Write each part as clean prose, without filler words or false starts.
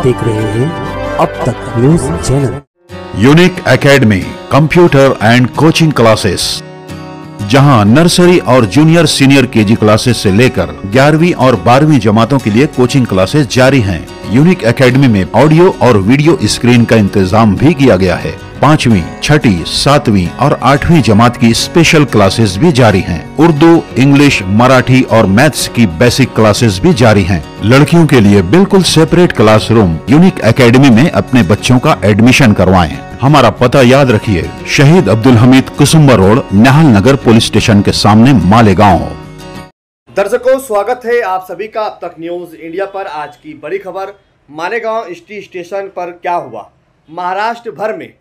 देख रहे हैं अब तक news channel. Unique academy computer end coaching classes, जहां नर्सरी और जूनियर सीनियर केजी क्लासेस से लेकर 11वीं और 12वीं जमातों के लिए कोचिंग क्लासेस जारी हैं। यूनिक एकेडमी में ऑडियो और वीडियो स्क्रीन का इंतजाम भी किया गया है। 5वीं, 6ठी, 7वीं और 8वीं जमात की स्पेशल क्लासेस भी जारी हैं। उर्दू, इंग्लिश, मराठी और मैथ्स की बेसिक क्लासेस भी जारी हैं। लड़कियों के लिए बिल्कुल सेपरेट क्लासरूम। यूनिक एकेडमी में अपने बच्चों का एडमिशन करवाएं। हमारा पता याद रखिए, शहीद अब्दुल हमीद कुसुम्बा रोड, निहाल नगर पुलिस स्टेशन के सामने, मालेगांव। दर्शकों, स्वागत है आप सभी का अब तक न्यूज इंडिया पर। आज की बड़ी खबर, मालेगांव एसटी स्टेशन पर क्या हुआ। महाराष्ट्र भर में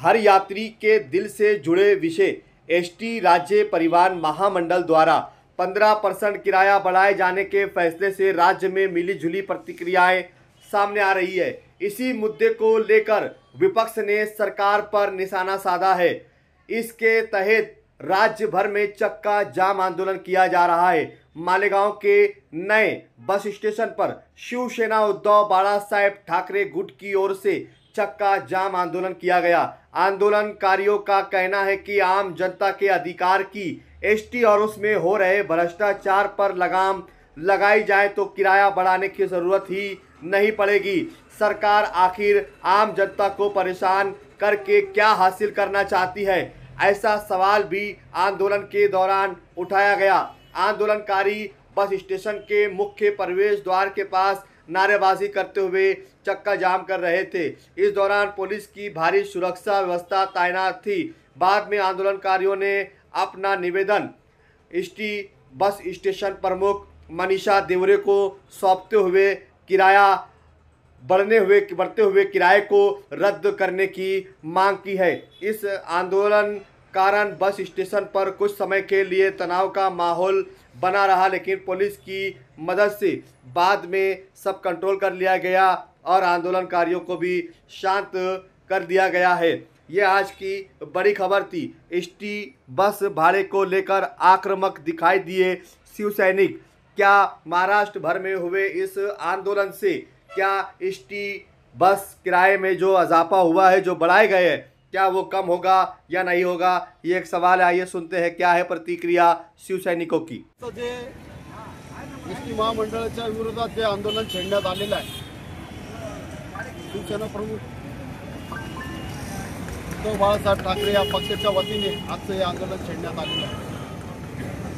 हर यात्री के दिल से जुड़े विषय एसटी राज्य परिवहन महामंडल द्वारा 15% किराया बढ़ाए जाने के फैसले से राज्य में मिलीजुली प्रतिक्रियाएं सामने आ रही है। इसी मुद्दे को लेकर विपक्ष ने सरकार पर निशाना साधा है। इसके तहत राज्य भर में चक्का जाम आंदोलन किया जा रहा है। मालेगांव के नए बस स्टेशन पर शिवसेना उद्धव बाला साहेब ठाकरे गुट की ओर से चक्का जाम आंदोलन किया गया। आंदोलनकारियों का कहना है कि आम जनता के अधिकार की एसटी और उसमें हो रहे भ्रष्टाचार पर लगाम लगाई जाए तो किराया बढ़ाने की जरूरत ही नहीं पड़ेगी। सरकार आखिर आम जनता को परेशान करके क्या हासिल करना चाहती है, ऐसा सवाल भी आंदोलन के दौरान उठाया गया। आंदोलनकारी बस स्टेशन के मुख्य प्रवेश द्वार के पास नारेबाजी करते हुए चक्का जाम कर रहे थे। इस दौरान पुलिस की भारी सुरक्षा व्यवस्था तैनात थी। बाद में आंदोलनकारियों ने अपना निवेदन एसटी बस स्टेशन प्रमुख मनीषा देवरे को सौंपते हुए बढ़ते हुए किराए को रद्द करने की मांग की है। इस आंदोलन कारण बस स्टेशन पर कुछ समय के लिए तनाव का माहौल बना रहा, लेकिन पुलिस की मदद से बाद में सब कंट्रोल कर लिया गया और आंदोलनकारियों को भी शांत कर दिया गया है। ये आज की बड़ी खबर थी। एसटी बस भाड़े को लेकर आक्रामक दिखाई दिए शिव सैनिक। क्या महाराष्ट्र भर में हुए इस आंदोलन से क्या एसटी बस किराए में जो इजाफा हुआ है, जो बढ़ाए गए हैं, क्या वो कम होगा या नहीं होगा, ये एक सवाल है। आइए सुनते हैं क्या है प्रतिक्रिया शिवसैनिकों की। एसटी महामंडळाच्या विरोधात जे आंदोलन छेडण्यात आलेलं आहे, शिवसेना प्रमुख उद्धव बाळासाहेब ठाकरे या पक्षाच्या वतीने आजचं हे आंदोलन छेडण्यात आलेलं आहे।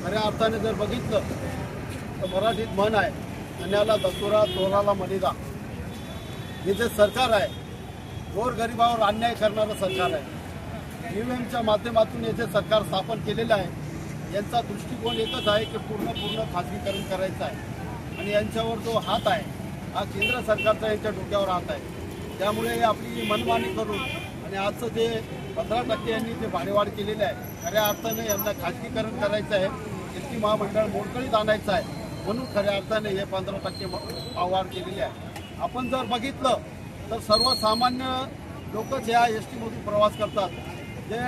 खऱ्या अर्थाने जर बघितलं तर मराठीत म्हण आहे, अन्याला दसुरा चोराला मलिदा। हे जे सरकार आहे, गोरगरिबावर अन्याय करणारं सरकार आहे। ईव्हीएमच्या माध्यमातून हे जे सरकार स्थापन केलेलं आहे, यांचा दृष्टिकोन एकच आहे की पूर्ण खाजगीकरण करायचं आहे आणि यांच्यावर जो हात आहे हा केंद्र सरकारचा यांच्या डोक्यावर हात आहे। त्यामुळे आपली मनमानी करून आणि आजचं जे 15% यांनी जे भाडेवाढ केलेले आहे, खऱ्या अर्थाने यांना खाजगीकरण करायचं आहे, एसटी महामंडळ मोडकळीत आणायचं आहे, म्हणून खऱ्या अर्थाने हे 15% भाववाढ केलेली आहे। आपण जर बघितलं तर सर्वसामान्य लोकच या एसटीमधून प्रवास करतात। जे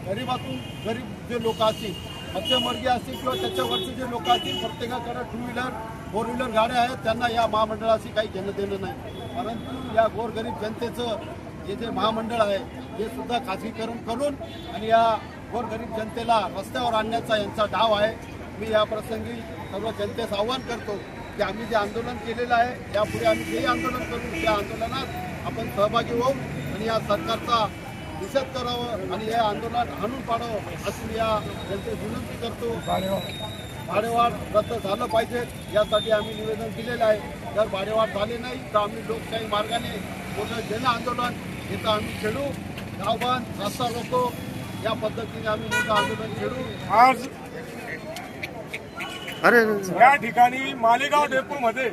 गरीबातून गरीब जे लोक असतील, मध्यमवर्गीय असतील किंवा त्याच्यावरचे जे लोक असतील, प्रत्येकाकडे 2 व्हीलर 4 व्हीलर गाड्या आहेत, त्यांना या महामंडळाशी काही घेणं देणं नाही। परंतु या गोरगरीब जनतेचं हे जे महामंडळ आहे हे सुद्धा खाजगीकरण करून आणि या गोरगरीब जनतेला रस्त्यावर आणण्याचा यांचा डाव आहे। मी या प्रसंगी सर्व जनतेस आवाहन करतो की आम्ही जे आंदोलन केलेलं आहे, यापुढे आम्ही जे आंदोलन करू त्या आंदोलनात आपण सहभागी होऊ आणि या सरकारचा निषेध करावं आणि हे आंदोलन हाणून पाडावं अशी या जनतेस विनंती करतो। भाडेवाढ रद्द झालं पाहिजे यासाठी आम्ही निवेदन दिलेलं आहे। जर भाडेवाढ झाले नाही तर आम्ही लोकशाही मार्गाने मोठं जन आंदोलन याचं आम्ही छेडू। गावबंद, रस्ता रोको या पद्धतीने आम्ही मोठं आंदोलन छेडू। आज या ठिकाणी मालेगाव डेपो मध्ये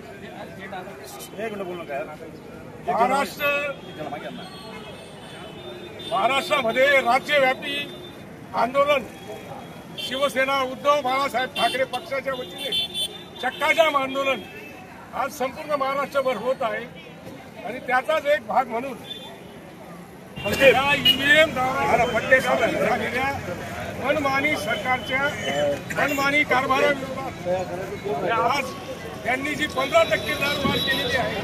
महाराष्ट्रामध्ये राज्यव्यापी आंदोलन शिवसेना उद्धव बाळासाहेब ठाकरे पक्षाच्या वतीने चक्काजाम आंदोलन आज संपूर्ण महाराष्ट्रभर होत आहे आणि त्याचाच एक भाग म्हणून ईव्हीएम झालेल्या मनमानी सरकारच्या मनमानी कारभाराविरोधात आज त्यांनी जी 15% दरवाढ केलेली आहे,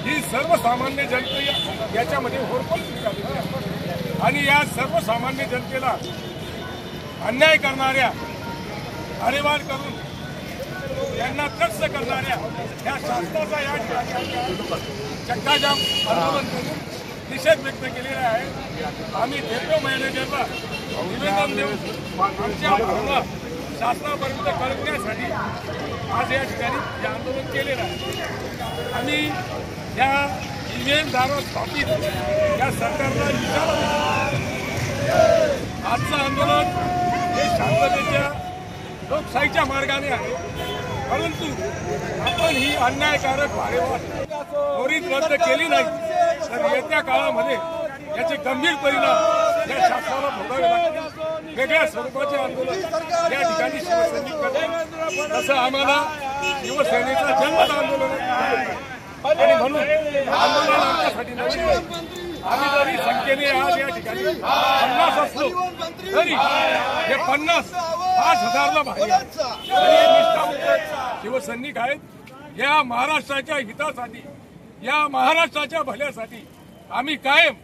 ही सर्वसामान्य जनते याच्यामध्ये होरपळ झालेली आहे आणि या सर्वसामान्य जनतेला अन्याय करणाऱ्या, अरेवार करून त्यांना त्रस्त करणाऱ्या या शासनाचा या चक्काजाम आंदोलन करून निषेध व्यक्त केलेला आहे। आम्ही डेप्युटी मॅनेजरला निवेदन देऊन आमच्या भावना शासनापर्यंत कळवण्यासाठी आज या ठिकाणी हे आंदोलन केलेलं आहे। आम्ही या ईव्हीएमद्वारा स्थापित या सरकारला इशारा देतो। आजचं आंदोलन हे शांततेच्या लोकशाहीच्या मार्गाने आहे, परंतु आपण ही अन्यायकारक भाडेवाढ त्वरित रद्द केली नाही तर येत्या काळामध्ये याचे गंभीर परिणाम या शासनाला भोगावे लागतील। वेगळ्या स्वरूपाचे आंदोलन या ठिकाणी शिवसैनिक करतात, तसं आम्हाला शिवसेनेचा जन्मच आंदोलन आणि म्हणून आंदोलन आमच्यासाठी नवीन। आम्ही जरी संख्येने आज या ठिकाणी 50 असलो तरी हे 50,000ला बाहेर निष्ठावंत शिवसैनिक आहेत। या महाराष्ट्राच्या हितासाठी, या महाराष्ट्राच्या भल्यासाठी आम्ही कायम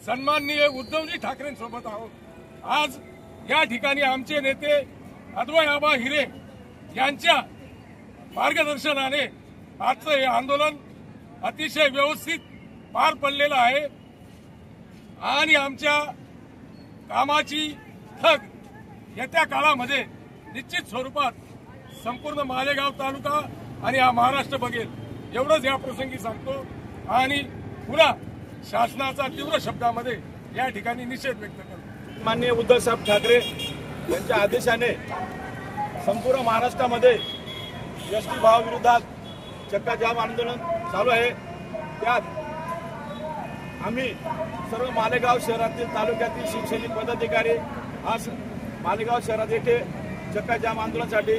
सन्माननीय उद्धवजी ठाकरेंसोबत आहोत। आज या ठिकाणी आमचे नेते अद्वै आबा हिरे यांच्या मार्गदर्शनाने आजचं हे आंदोलन अतिशय व्यवस्थित पार पडलेलं आहे आणि आमच्या कामाची ठग येत्या काळामध्ये निश्चित स्वरूपात संपूर्ण मालेगाव तालुका आणि हा महाराष्ट्र बघेल, एवढंच या प्रसंगी सांगतो आणि पुन्हा शासनाचा तीव्र शब्दामध्ये या ठिकाणी निषेध व्यक्त करतो। माननीय उद्धवसाहेब ठाकरे यांच्या आदेशाने संपूर्ण महाराष्ट्रामध्ये एसटी भावाविरोधात चक्काजाम आंदोलन चालू आहे। त्यात आम्ही सर्व मालेगाव शहरातील तालुक्यातील शिवसैनिक पदाधिकारी आज मालेगाव शहरात येथे चक्काजाम आंदोलनासाठी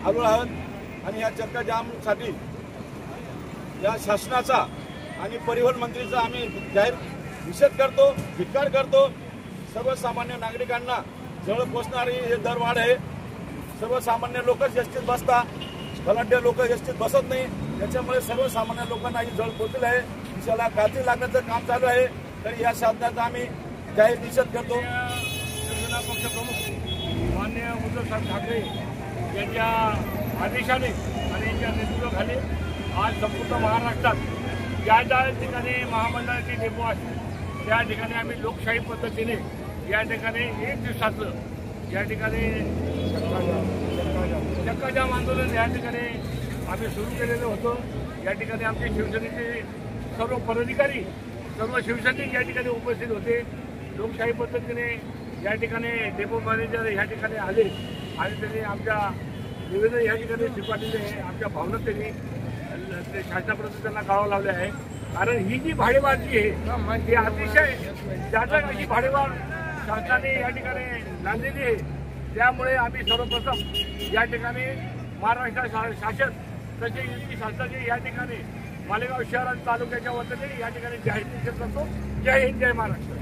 आलो आहोत आणि या चक्काजामसाठी या शासनाचा आणि परिवहन मंत्रीचा आम्ही जाहीर निषेध करतो, धिक्कार करतो। सर्वसामान्य नागरिकांना जवळ पोचणारी हे दरवाढ आहे। सर्वसामान्य लोक एसटीत बसतात, बलाढ्य लोक एसटीत बसत नाही, त्याच्यामुळे सर्वसामान्य लोकांना ही जवळ पोचली आहे। दिशाला काठी लागण्याचं काम चालू आहे, तरी या शासनाचा आम्ही जाहीर निषेध करतो। शिवसेना पक्षप्रमुख माननीय उद्धवसाहेब ठाकरे यांच्या आदेशाने आणि यांच्या नेतृत्वाखाली आज संपूर्ण महाराष्ट्रात ज्या ज्या ठिकाणी महामंडळाचे डेपो असतील त्या ठिकाणी आम्ही लोकशाही पद्धतीने या ठिकाणी 1 दिवसाचं या ठिकाणी चक्काजाम आंदोलन या ठिकाणी आम्ही सुरू केलेलं होतं। या ठिकाणी आमचे शिवसेनेचे सर्व पदाधिकारी, सर्व शिवसैनिक या ठिकाणी उपस्थित होते। लोकशाही पद्धतीने या ठिकाणी डेपो मॅनेजर या ठिकाणी आले आणि त्यांनी आमच्या निवेदन या ठिकाणी स्वीकारलेले आहे। आमच्या भावना त्यांनी शासनापर्यंत त्यांना कळावं लावले आहे, कारण ही जी भाडेवाढ जी आहे ती अतिशय जाचक अशी भाडेवाढ शासनाने या ठिकाणी लादलेली आहे। त्यामुळे आम्ही सर्वप्रथम या ठिकाणी महाराष्ट्र शासन तसे युती शासनाचे या ठिकाणी मालेगाव शहर आणि तालुक्याच्या वतीने या ठिकाणी जाहीर निषेध करतो। जय हिंद, जय महाराष्ट्र।